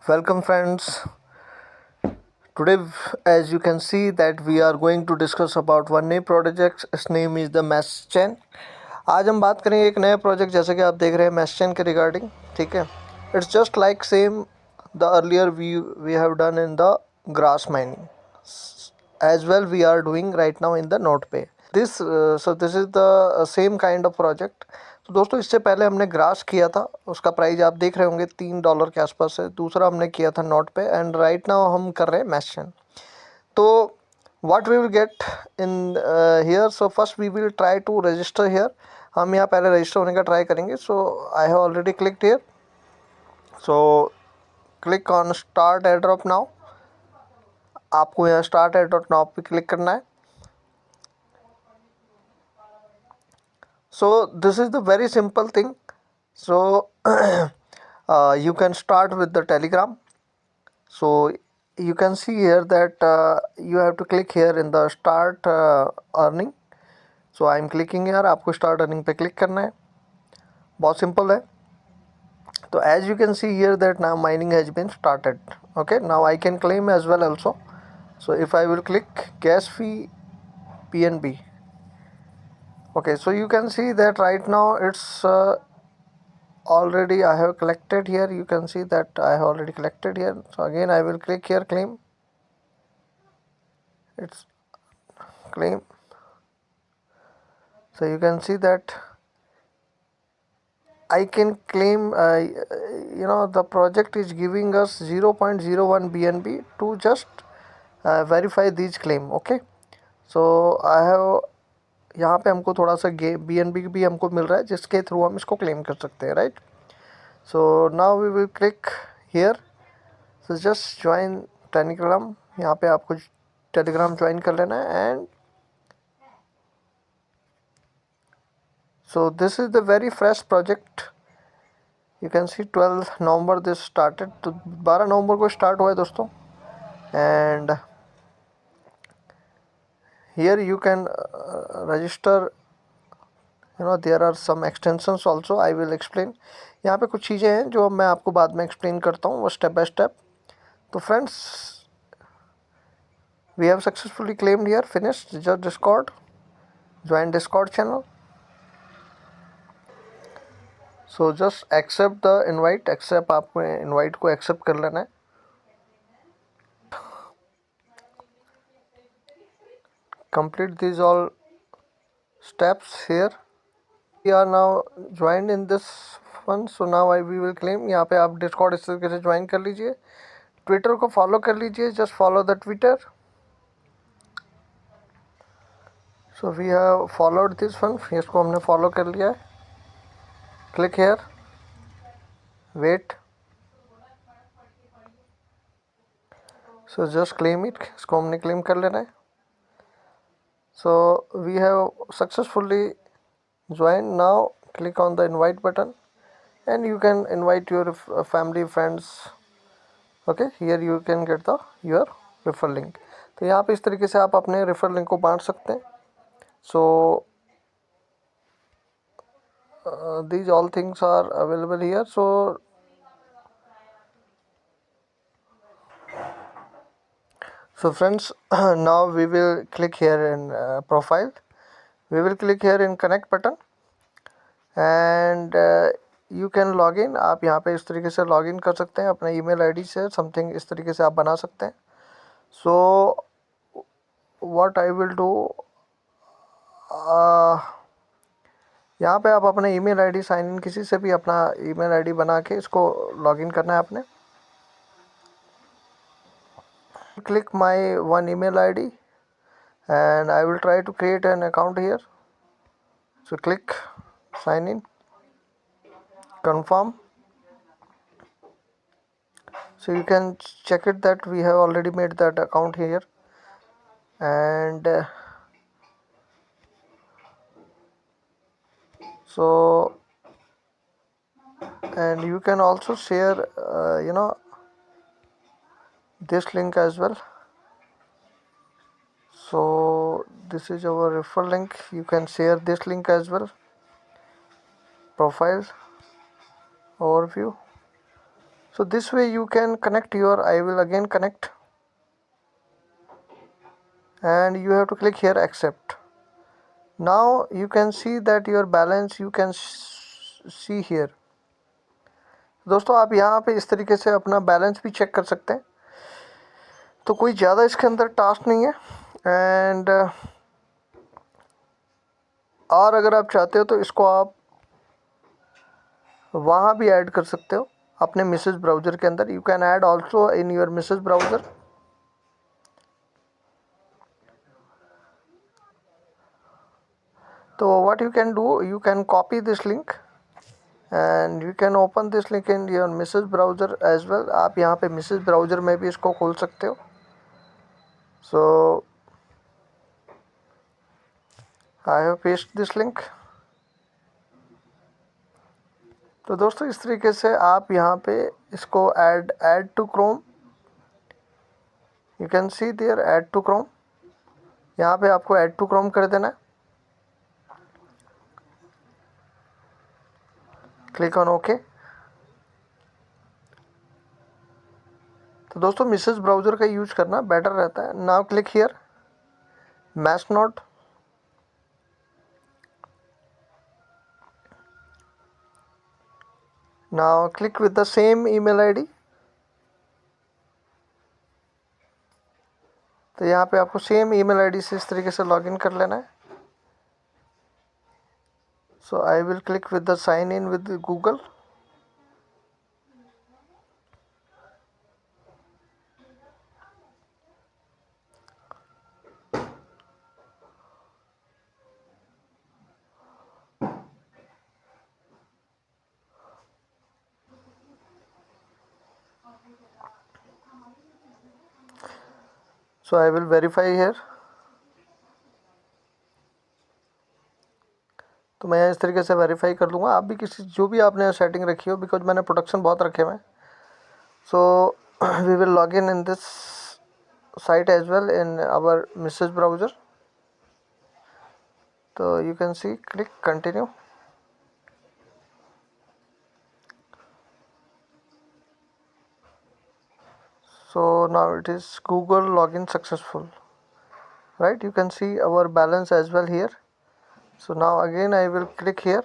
Welcome friends. Today as you can see that we are going to discuss about one new project. Its name is the mesh chain. आज हम बात करेंगे एक नया project जैसे कि आप देख रहे हैं mesh chain के रिगार्डिंग. ठीक है. It's just like same the earlier we have done in the grass mining. As well we are doing right now in the NodePay. This is the same kind of project. तो दोस्तों इससे पहले हमने grass किया था, उसका price आप देख रहे होंगे $3 के आसपास है. दूसरा हमने किया था नोट पे एंड राइट नाउ हम कर रहे हैं मैशन. तो what we will get in here. So first we will try to register here. हम यहाँ पहले रजिस्टर होने का ट्राई करेंगे. So I have already clicked here. So click on start airdrop now. आपको यहाँ स्टार्ट एयरड्रॉप नाउ पे click करना है. So this is the very simple thing. So you can start with the Telegram. So you can see here that you have to click here in the start earning. So I am clicking here. आपको start earning पे click करना है. बहुत simple है. तो as you can see here that now mining has been started. Okay, now I can claim as well also. So if I will click gas fee PNB. Okay, so you can see that right now it's already I have collected here. You can see that I have already collected here. So again I will click here claim. It's claim. So you can see that I can claim the project is giving us 0.01 BNB to just verify these claim. Okay, so I have यहाँ पे हमको थोड़ा सा BNB भी हमको मिल रहा है जिसके थ्रू हम इसको क्लेम कर सकते हैं. Right. So now we will click here. So just join Telegram. यहाँ पे आपको Telegram ज्वाइन कर लेना है. And so this is the very fresh project. You can see 12 November this started. तो 12 नवंबर को स्टार्ट हुआ है दोस्तों. And here you can register. There are some extensions also. I will explain. यहाँ पे कुछ चीज़ें हैं जो मैं आपको बाद में एक्सप्लेन करता हूँ वो स्टेप बाय स्टेप. तो friends we have successfully claimed here. Finished. Just Discord. Join Discord channel. So just accept the invite. Accept, आपको invite को accept कर लेना है. Complete these all steps here. We are now joined in this one. So now we will claim. यहाँ पे आप Discord इस तरीके से ज्वाइन कर लीजिए. ट्विटर को फॉलो कर लीजिए. Just follow the Twitter. So we have followed this one. इसको हमने फॉलो कर लिया है. Click here. Wait. So just claim it. इसको हमने क्लेम कर लेना है. So we have successfully join. Now click on the invite button and you can invite your family friends. Okay, here you can get the your refer link. तो यहाँ पे इस तरीके से आप अपने रेफर लिंक को बांट सकते हैं. So these all things are available here. So friends, now we will click here in profile. We will click here in connect button and you can log in. आप यहाँ पे इस तरीके से लॉग इन कर सकते हैं अपने ईमेल आईडी से. समथिंग इस तरीके से आप बना सकते हैं. So what I will do, यहाँ पे आप अपने ईमेल आईडी साइन इन किसी से भी अपना ईमेल आईडी बना के इसको लॉग इन करना है आपने. Click my one email ID and I will try to create an account here. So click sign in. Confirm. So you can check it that we have already made that account here. And and you can also share this link as well. So this is our referral link. You can share this link as well. Profile overview. So this way you can connect your, I will again connect, and you have to click here accept. Now you can see that your balance you can see here. दोस्तों आप यहाँ पे इस तरीके से अपना balance भी check कर सकते हैं। तो कोई ज़्यादा इसके अंदर टास्क नहीं है। एंड और अगर आप चाहते हो तो इसको आप वहाँ भी ऐड कर सकते हो अपने मिसेज ब्राउज़र के अंदर। You can add also in your Mises browser. तो what you can do, you can copy this link and you can open this link in your Mises browser as well. आप यहाँ पे Mrs browser में भी इसको खोल सकते हो। So I have paste this link. तो दोस्तों इस तरीके से आप यहाँ पे इसको add to Chrome, you can see there add to Chrome. यहाँ पे आपको ऐड टू क्रोम कर देना है। Click on okay. तो दोस्तों मिसेज ब्राउज़र का यूज करना बेटर रहता है। Now click here mash note. Now click with the same email ID. तो यहाँ पे आपको सेम ईमेल आईडी से इस तरीके से लॉगिन कर लेना है। So I will click with the sign in with Google. So I will verify here. तो मैं इस तरीके से वेरीफाई कर लूँगा। आप भी किसी जो भी आपने सेटिंग रखी हो, बिकॉज मैंने प्रोडक्शन बहुत रखे हुए हैं। So we will log in this site as well in our Mises browser. तो you can see click continue. So now it is Google login successful, right? You can see our balance as well here. So now again I will click here.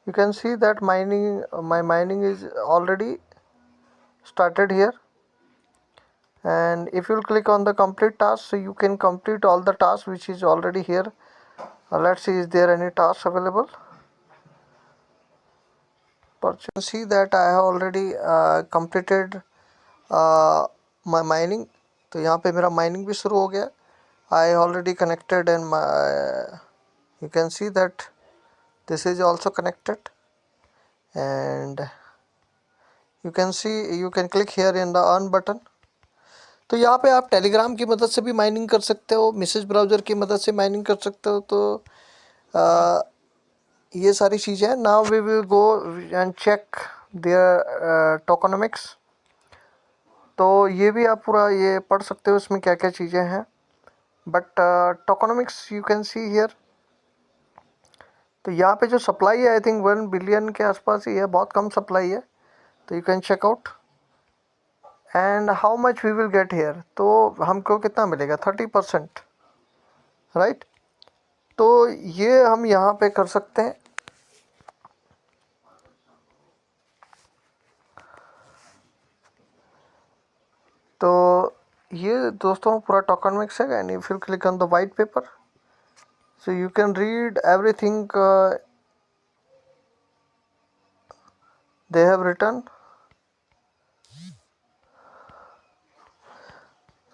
You can see that my mining is already started here. And if you click on the complete task, so you can complete all the tasks which is already here. Let's see, is there any tasks available? But you can see that I have already completed my mining. तो यहाँ पे मेरा mining भी शुरू हो गया। I already connected and you can see that this is also connected, and you can see you can click here in the earn button. तो यहाँ पे आप टेलीग्राम की मदद से भी माइनिंग कर सकते हो, मिसेज ब्राउज़र की मदद से माइनिंग कर सकते हो। तो ये सारी चीज़ें हैं। Now we will go and check their tokenomics. तो ये भी आप पूरा ये पढ़ सकते हो, इसमें क्या क्या चीज़ें हैं। But tokenomics you can see here. तो यहाँ पे जो सप्लाई है आई थिंक 1 बिलियन के आसपास ही है, बहुत कम सप्लाई है। तो you can check out and how much we will get here. तो हमको कितना मिलेगा, 30%, राइट। तो ये हम यहाँ पे कर सकते हैं। तो ये दोस्तों पूरा टोकनॉमिक्स है। And if you click on the white paper, so you can read everything they have written.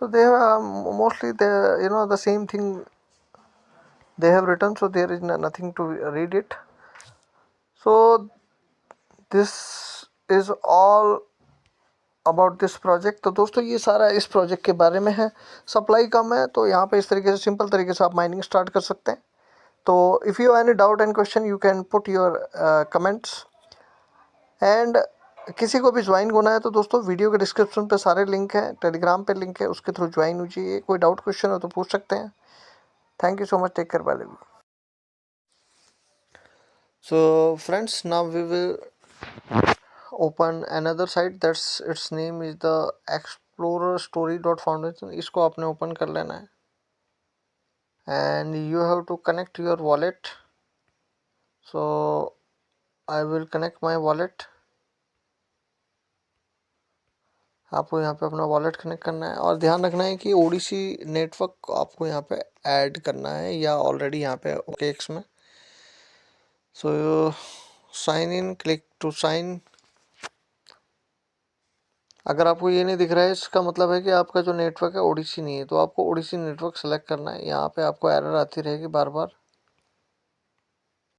So they have mostly the same thing they have written, so there is nothing to read it. So this is all about this project. तो दोस्तों ये सारा इस project के बारे में है। Supply कम है तो यहाँ पे इस तरीके से सिंपल तरीके से आप माइनिंग स्टार्ट कर सकते हैं। तो if you any doubt and question you can put your comments. And किसी को भी ज्वाइन होना है तो दोस्तों वीडियो के डिस्क्रिप्शन पे सारे लिंक हैं, टेलीग्राम पे लिंक है, उसके थ्रू ज्वाइन हो जाइए। कोई डाउट क्वेश्चन हो तो पूछ सकते हैं। Thank you so much, take care, bye bye. So friends, now we will open another site that's its name is the explorer story dot foundation. इसको आपने ओपन कर लेना है and you have to connect your wallet. So I will connect my wallet. आपको यहाँ पे अपना wallet connect करना है और ध्यान रखना है कि ओडिसी नेटवर्क आपको यहाँ पे ऐड करना है या ऑलरेडी यहाँ पे ओकेएक्स में। So sign in, click to sign. अगर आपको ये नहीं दिख रहा है इसका मतलब है कि आपका जो नेटवर्क है ओडिसी नहीं है, तो आपको ओडिसी नेटवर्क सेलेक्ट करना है। यहाँ पे आपको एरर आती रहेगी बार बार।